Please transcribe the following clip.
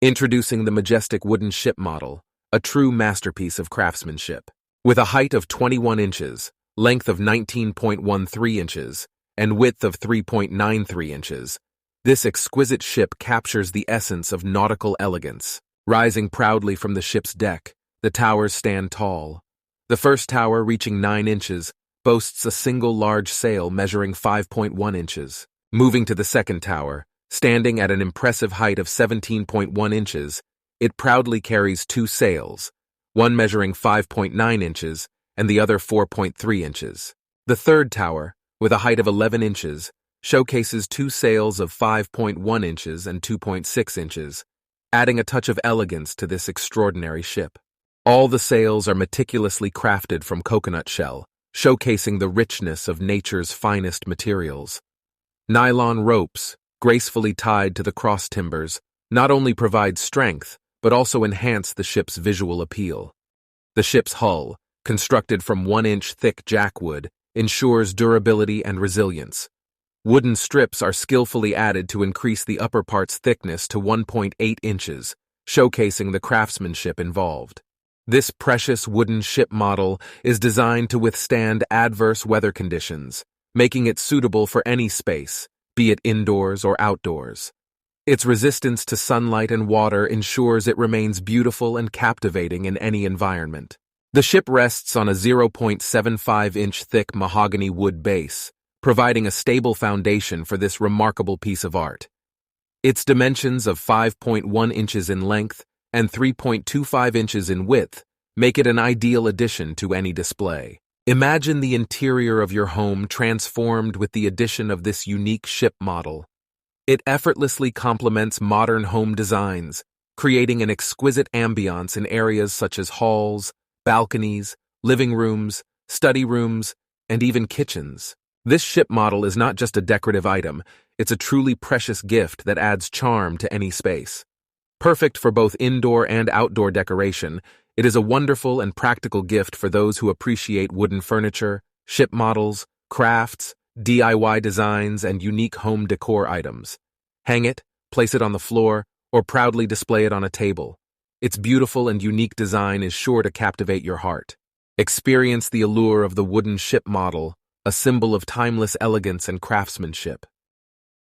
Introducing the majestic wooden ship model, a true masterpiece of craftsmanship. With a height of 21 inches, length of 19.13 inches, and width of 3.93 inches, this exquisite ship captures the essence of nautical elegance. Rising proudly from the ship's deck, the towers stand tall. The first tower, reaching 9 inches, boasts a single large sail measuring 5.1 inches. Moving to the second tower, standing at an impressive height of 17.1 inches, it proudly carries 2 sails, one measuring 5.9 inches and the other 4.3 inches. The third tower, with a height of 11 inches, showcases 2 sails of 5.1 inches and 2.6 inches, adding a touch of elegance to this extraordinary ship. All the sails are meticulously crafted from coconut shell, showcasing the richness of nature's finest materials. Nylon ropes, gracefully tied to the cross timbers, not only provide strength, but also enhance the ship's visual appeal. The ship's hull, constructed from 1-inch thick jackwood, ensures durability and resilience. Wooden strips are skillfully added to increase the upper part's thickness to 1.8 inches, showcasing the craftsmanship involved. This precious wooden ship model is designed to withstand adverse weather conditions, making it suitable for any space, be it indoors or outdoors. Its resistance to sunlight and water ensures it remains beautiful and captivating in any environment. The ship rests on a 0.75-inch thick mahogany wood base, providing a stable foundation for this remarkable piece of art. Its dimensions of 5.1 inches in length and 3.25 inches in width make it an ideal addition to any display. Imagine the interior of your home transformed with the addition of this unique ship model. It effortlessly complements modern home designs, creating an exquisite ambiance in areas such as halls, balconies, living rooms, study rooms, and even kitchens. This ship model is not just a decorative item, it's a truly precious gift that adds charm to any space. Perfect for both indoor and outdoor decoration, it is a wonderful and practical gift for those who appreciate wooden furniture, ship models, crafts, DIY designs, and unique home decor items. Hang it, place it on the floor, or proudly display it on a table. Its beautiful and unique design is sure to captivate your heart. Experience the allure of the wooden ship model, a symbol of timeless elegance and craftsmanship.